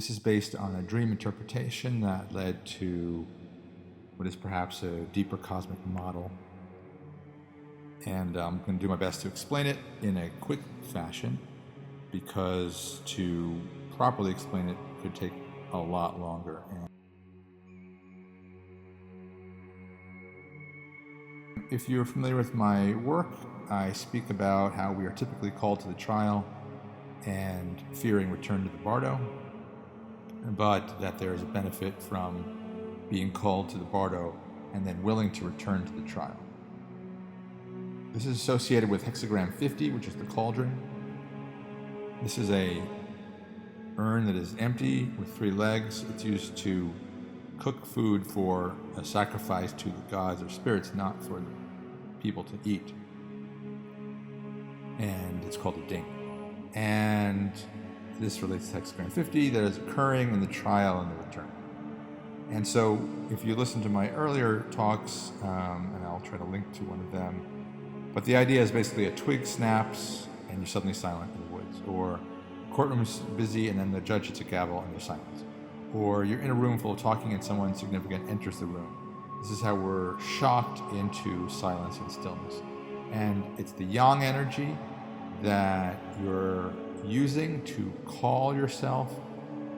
This is based on a dream interpretation that led to what is perhaps a deeper cosmic model. And I'm going to do my best to explain it in a quick fashion, because to properly explain it could take a lot longer. If you're familiar with my work, I speak about how we are typically called to the trial and fearing return to the bardo, but that there is a benefit from being called to the bardo and then willing to return to the trial. This is associated with hexagram 50, which is the cauldron. This is a urn that is empty with 3 legs. It's used to cook food for a sacrifice to the gods or spirits, not for the people to eat. And it's called a ding. And this relates to hexagram 50 that is occurring in the trial and the return. And so if you listen to my earlier talks, and I'll try to link to one of them, but the idea is basically a twig snaps and you're suddenly silent in the woods, or the courtroom's busy and then the judge hits a gavel and there's silence, or you're in a room full of talking and someone significant enters the room. This is how we're shocked into silence and stillness. And it's the yang energy that you're using to call yourself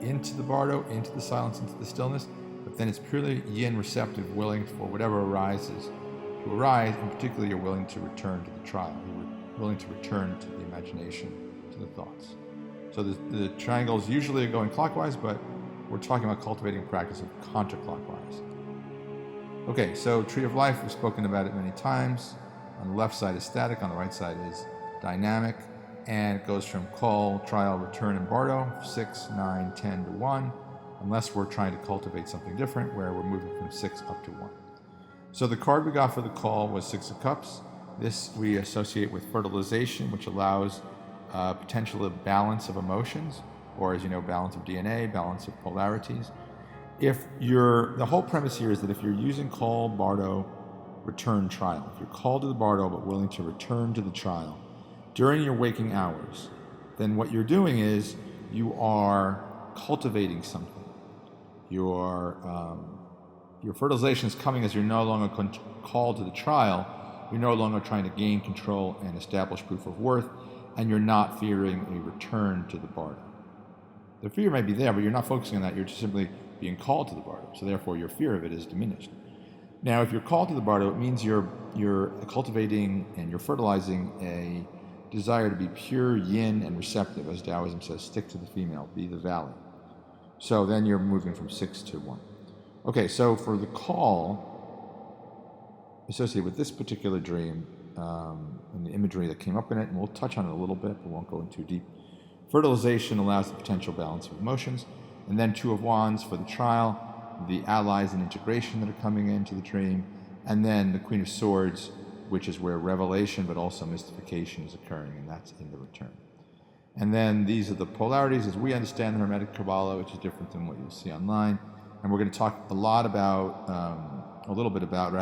into the bardo, into the silence, into the stillness, but then it's purely yin receptive, willing for whatever arises to arise, and particularly you're willing to return to the trial. You're willing to return to the imagination, to the thoughts. So the triangle is usually going clockwise, but we're talking about cultivating a practice of counterclockwise. Okay, so Tree of Life, we've spoken about it many times. On the left side is static, on the right side is dynamic, and it goes from call, trial, return, and bardo, 6, 9, 10 to 1, unless we're trying to cultivate something different where we're moving from 6 up to 1. So the card we got for the call was 6 of Cups. This we associate with fertilization, which allows potential balance of emotions, or as you know, balance of DNA, balance of polarities. The whole premise here is that if you're using call, bardo, return, trial, if you're called to the bardo but willing to return to the trial during your waking hours, then what you're doing is you are cultivating something. Your fertilization is coming as you're no longer called to the trial. You're no longer trying to gain control and establish proof of worth, and you're not fearing a return to the bardo. The fear may be there, but you're not focusing on that. You're just simply being called to the bardo, so therefore your fear of it is diminished. Now, if you're called to the bardo, it means you're cultivating and you're fertilizing a desire to be pure yin and receptive, as Taoism says, stick to the female, be the valley. So then you're moving from 6 to 1. Okay, so for the call associated with this particular dream, and the imagery that came up in it, and we'll touch on it a little bit, but won't go in too deep. Fertilization allows the potential balance of emotions, and then 2 of Wands for the trial, the allies and integration that are coming into the dream, and then the Queen of Swords, which is where revelation but also mystification is occurring, and that's in the return. And then these are the polarities as we understand the Hermetic Kabbalah, which is different than what you'll see online. And we're going to talk a little bit about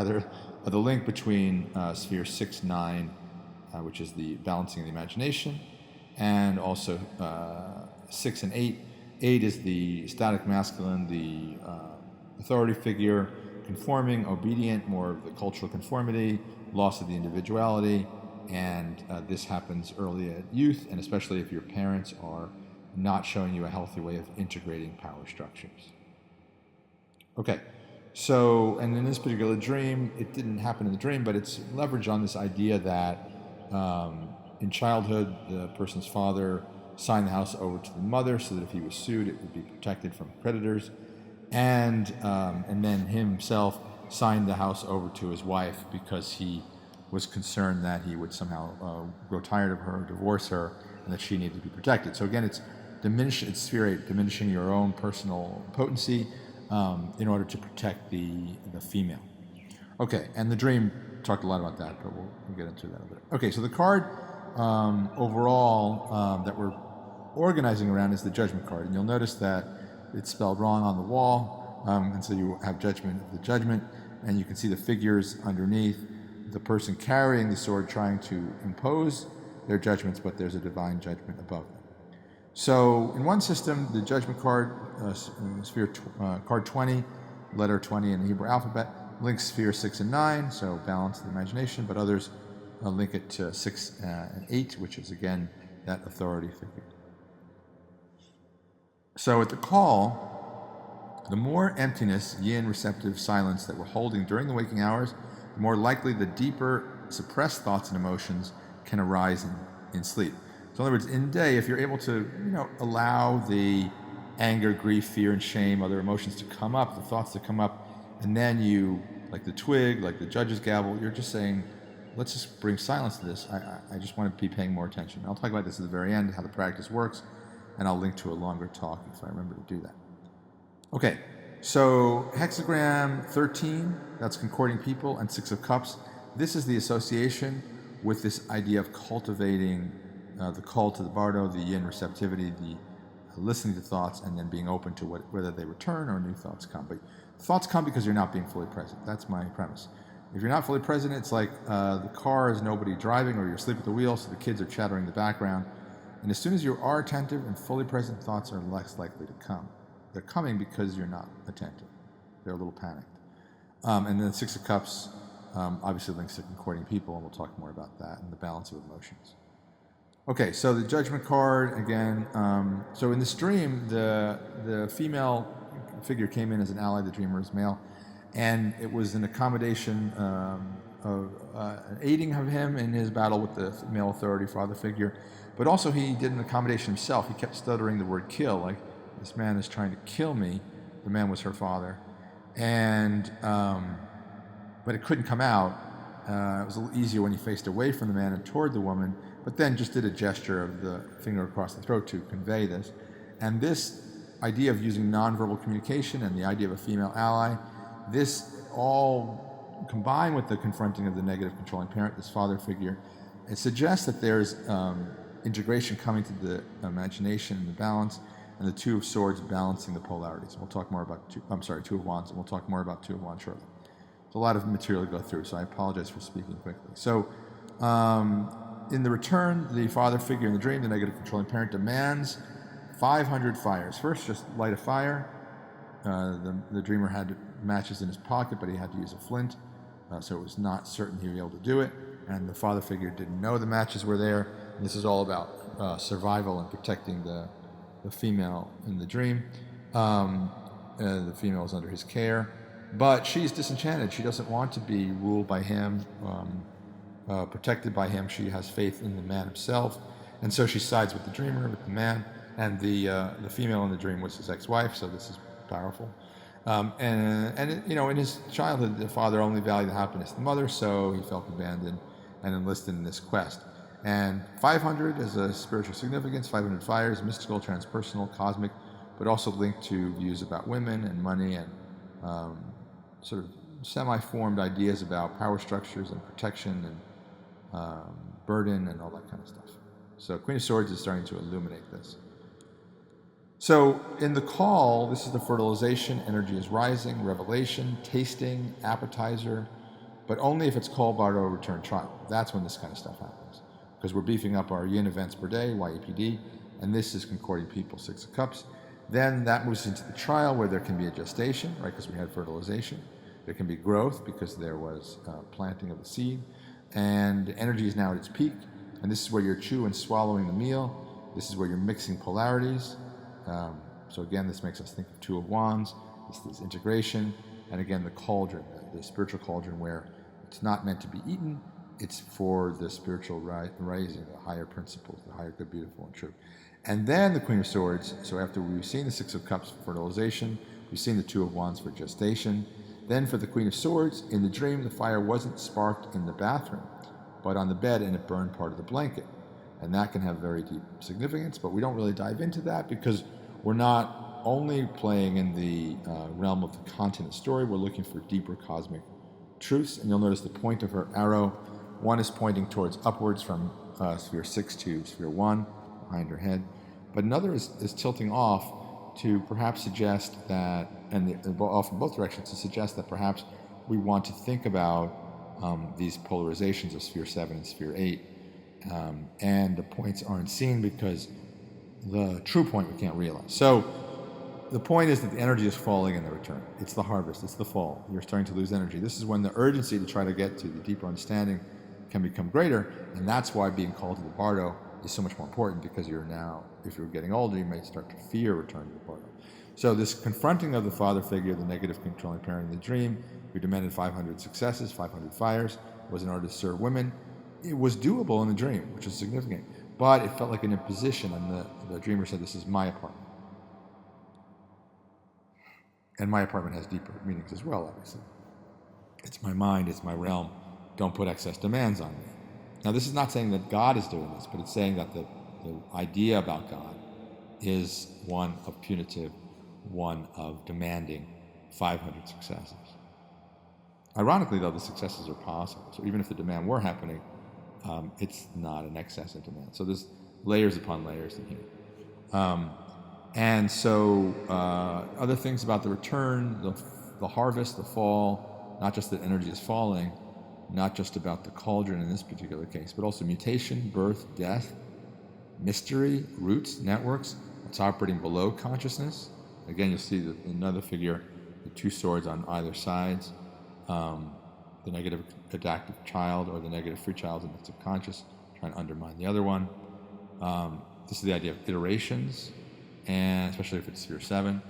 the link between sphere 6, 9, which is the balancing of the imagination, and also 6 and 8. 8 is the static masculine, the authority figure, conforming, obedient, more of the cultural conformity, loss of the individuality, and this happens early at youth, and especially if your parents are not showing you a healthy way of integrating power structures. Okay, so, and in this particular dream, it didn't happen in the dream, but it's leveraged on this idea that in childhood, the person's father signed the house over to the mother so that if he was sued, it would be protected from creditors, and then himself signed the house over to his wife because he was concerned that he would somehow grow tired of her, divorce her, and that she needed to be protected. So again, it's sphere 8, diminishing your own personal potency in order to protect the female. Okay, and the dream talked a lot about that, but we'll get into that a bit. Okay, so the card overall that we're organizing around is the Judgment card, and you'll notice that it's spelled wrong on the wall, and so you have Judgment of the Judgment, and you can see the figures underneath, the person carrying the sword trying to impose their judgments, but there's a divine judgment above them. So in one system, the judgment card, card 20, letter 20 in the Hebrew alphabet, links sphere 6 and 9, so balance the imagination, but others link it to 6 and 8, which is again that authority figure. So at the call, the more emptiness, yin receptive silence that we're holding during the waking hours, the more likely the deeper suppressed thoughts and emotions can arise in sleep. So in other words, in day, if you're able to, allow the anger, grief, fear, and shame, other emotions to come up, the thoughts to come up, and then you, like the twig, like the judge's gavel, you're just saying, let's just bring silence to this. I just want to be paying more attention. I'll talk about this at the very end, how the practice works, and I'll link to a longer talk if I remember to do that. Okay, so hexagram 13, that's concording people, and 6 of cups. This is the association with this idea of cultivating the call to the bardo, the yin receptivity, the listening to thoughts, and then being open to whether they return or new thoughts come. But thoughts come because you're not being fully present. That's my premise. If you're not fully present, it's like the car is nobody driving, or you're asleep at the wheel, so the kids are chattering in the background. And as soon as you are attentive and fully present, thoughts are less likely to come. They're coming because you're not attentive. They're a little panicked. And then 6 of cups obviously links to concording people, and we'll talk more about that and the balance of emotions. Okay, so the judgment card, again, so in this dream, the female figure came in as an ally, the dreamer is male, and it was an accommodation of aiding of him in his battle with the male authority father figure, but also he did an accommodation himself. He kept stuttering the word kill, like, this man is trying to kill me. The man was her father, and but it couldn't come out. It was a little easier when he faced away from the man and toward the woman, but then just did a gesture of the finger across the throat to convey this. And this idea of using nonverbal communication and the idea of a female ally, this all combined with the confronting of the negative controlling parent, this father figure, it suggests that there's integration coming to the imagination and the balance, and the 2 of swords balancing the polarities. And we'll talk more about 2 of wands, and we'll talk more about 2 of wands shortly. There's a lot of material to go through, so I apologize for speaking quickly. So in the return, the father figure in the dream, the negative controlling parent, demands 500 fires. First, just light a fire. The dreamer had matches in his pocket, but he had to use a flint, so it was not certain he would be able to do it. And the father figure didn't know the matches were there. And this is all about survival and protecting the female in the dream. The female is under his care, but she's disenchanted. She doesn't want to be ruled by him, protected by him. She has faith in the man himself, and so she sides with the dreamer, with the man, and the female in the dream was his ex-wife. So this is powerful. In his childhood, the father only valued the happiness of the mother, so he felt abandoned and enlisted in this quest. And 500 is a spiritual significance. 500 fires, mystical, transpersonal, cosmic, but also linked to views about women and money and sort of semi-formed ideas about power structures and protection and burden and all that kind of stuff. So Queen of Swords is starting to illuminate this. So in the call, this is the fertilization, energy is rising, revelation, tasting, appetizer, but only if it's called bardo return trial. That's when this kind of stuff happens. Because we're beefing up our yin events per day, YEPD, and this is concording people, 6 of cups. Then that moves into the trial where there can be a gestation, right, because we had fertilization. There can be growth because there was planting of the seed. And energy is now at its peak. And this is where you're chewing and swallowing the meal. This is where you're mixing polarities. So again, this makes us think of 2 of wands. This is integration. And again, the cauldron, the spiritual cauldron where it's not meant to be eaten. It's for the spiritual rising, the higher principles, the higher good, beautiful, and true. And then the Queen of Swords. So after we've seen the 6 of cups for fertilization, we've seen the 2 of wands for gestation. Then for the Queen of Swords, in the dream, the fire wasn't sparked in the bathroom, but on the bed, and it burned part of the blanket. And that can have very deep significance, but we don't really dive into that because we're not only playing in the realm of the content story, we're looking for deeper cosmic truths. And you'll notice the point of her arrow, one is pointing towards upwards from sphere 6 to sphere 1, behind her head. But another is tilting off to perhaps suggest that, and off in both directions, to suggest that perhaps we want to think about these polarizations of sphere 7 and sphere 8. And the points aren't seen because the true point we can't realize. So the point is that the energy is falling in the return. It's the harvest. It's the fall. You're starting to lose energy. This is when the urgency to try to get to the deeper understanding can become greater, and that's why being called to the bardo is so much more important, because you're now, if you're getting older, you may start to fear returning to the bardo. So this confronting of the father figure, the negative controlling parent in the dream, who demanded 500 successes, 500 fires, was in order to serve women. It was doable in the dream, which is significant, but it felt like an imposition, and the dreamer said, this is my apartment. And my apartment has deeper meanings as well, obviously. It's my mind, it's my realm. Don't put excess demands on me. Now, this is not saying that God is doing this, but it's saying that the idea about God is one of punitive, one of demanding 500 successes. Ironically, though, the successes are possible. So even if the demand were happening, it's not an excess of demand. So there's layers upon layers in here. And so other things about the return, the harvest, the fall, not just that energy is falling, not just about the cauldron in this particular case, but also mutation, birth, death, mystery, roots, networks, what's operating below consciousness. Again, you'll see another figure, the two swords on either sides, the negative adaptive child or the negative free child in the subconscious, trying to undermine the other one. This is the idea of iterations, and especially if it's sphere 7,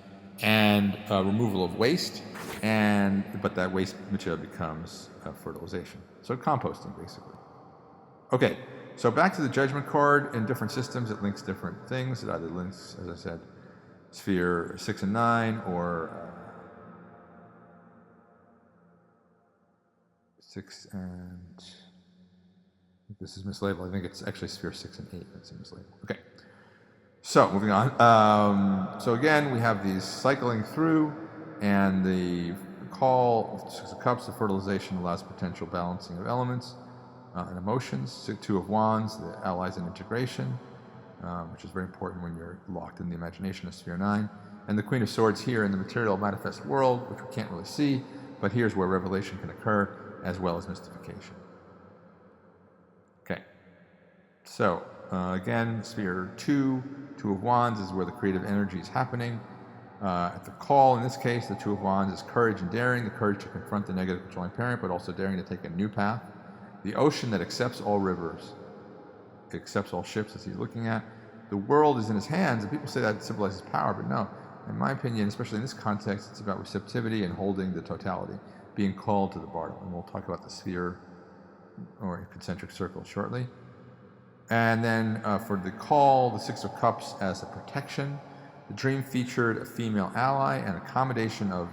and removal of waste, but that waste material becomes fertilization. So composting, basically. Okay, so back to the judgment card. In different systems, it links different things. It either links, as I said, sphere 6 and 9, or 6 and... this is mislabeled. I think it's actually sphere 6 and 8 that's mislabeled. Okay. So, moving on. So again, we have these cycling through, and the call, 6 of Cups, the fertilization allows potential balancing of elements and emotions. 2 of Wands, the allies and integration, which is very important when you're locked in the imagination of sphere 9. And the Queen of Swords here in the material manifest world, which we can't really see, but here's where revelation can occur, as well as mystification. Okay. So, again, sphere 2 of Wands is where the creative energy is happening. At the call, in this case, the 2 of Wands is courage and daring, the courage to confront the negative controlling parent, but also daring to take a new path. The ocean that accepts all rivers, accepts all ships, as he's looking at. The world is in his hands, and people say that symbolizes power, but no. In my opinion, especially in this context, it's about receptivity and holding the totality, being called to the bardo. And we'll talk about the sphere or concentric circle shortly. And then for the call, the 6 of Cups as a protection. The dream featured a female ally and a combination of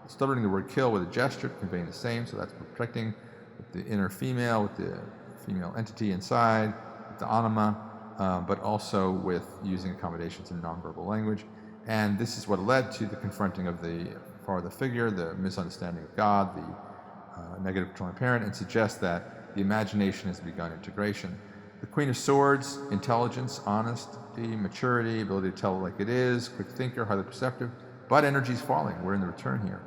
stuttering the word kill with a gesture, conveying the same, so that's protecting with the inner female, with the female entity inside, with the anima, but also with using accommodations in nonverbal language. And this is what led to the confronting of the father figure, the misunderstanding of God, the negative controlling parent, and suggests that the imagination has begun integration. The Queen of Swords, intelligence, honesty, maturity, ability to tell it like it is, quick thinker, highly perceptive, but energy's falling. We're in the return here.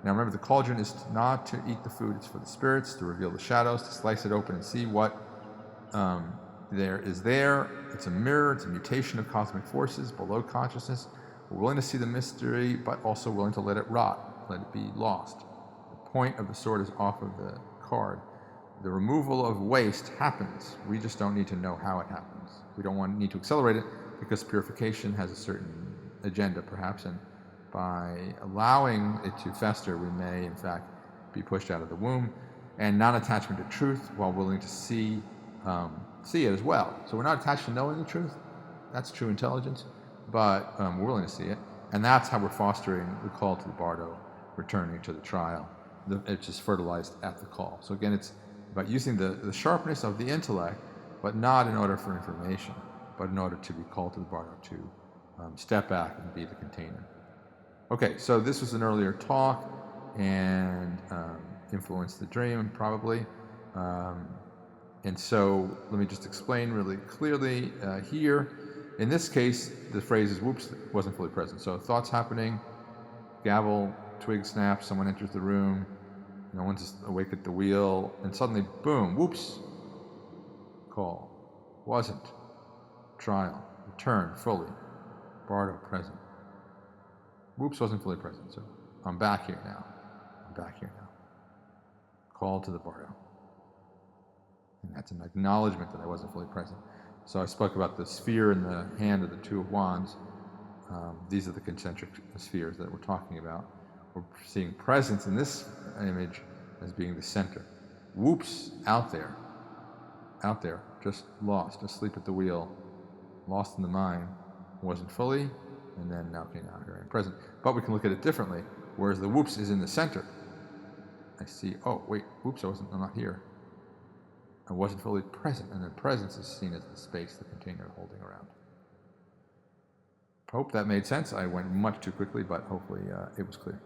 Now remember, the cauldron is not to eat the food, it's for the spirits, to reveal the shadows, to slice it open and see what there is there. It's a mirror, it's a mutation of cosmic forces below consciousness. We're willing to see the mystery, but also willing to let it rot, let it be lost. The point of the sword is off of the card. The removal of waste happens. We just don't need to know how it happens. We don't need to accelerate it, because purification has a certain agenda, perhaps, and by allowing it to fester, we may, in fact, be pushed out of the womb. And non-attachment to truth, while willing to see it as well. So we're not attached to knowing the truth. That's true intelligence, but we're willing to see it. And that's how we're fostering the call to the bardo, returning to the trial. It's just fertilized at the call. So again, it's about using the sharpness of the intellect, but not in order for information, but in order to be called to the bardo, to step back and be the container. Okay, so this was an earlier talk, and influenced the dream, probably. And so let me just explain really clearly here. In this case, the phrase is, whoops, wasn't fully present. So thoughts happening, gavel, twig snaps, someone enters the room, no one's awake at the wheel, and suddenly, boom, whoops, call. Wasn't. Trial. return fully. Bardo present. Whoops wasn't fully present, so I'm back here now. Call to the Bardo. And that's an acknowledgement that I wasn't fully present. So I spoke about the sphere in the hand of the Two of Wands. These are the concentric spheres that we're talking about. We're seeing presence in this image as being the center. Whoops, out there, just lost, asleep at the wheel, lost in the mind, wasn't fully, and then now came out here and present. But we can look at it differently, whereas the whoops is in the center. I see, oh, wait, whoops, I'm not here. I wasn't fully present, and then presence is seen as the space, the container holding around. Hope that made sense. I went much too quickly, but hopefully it was clear.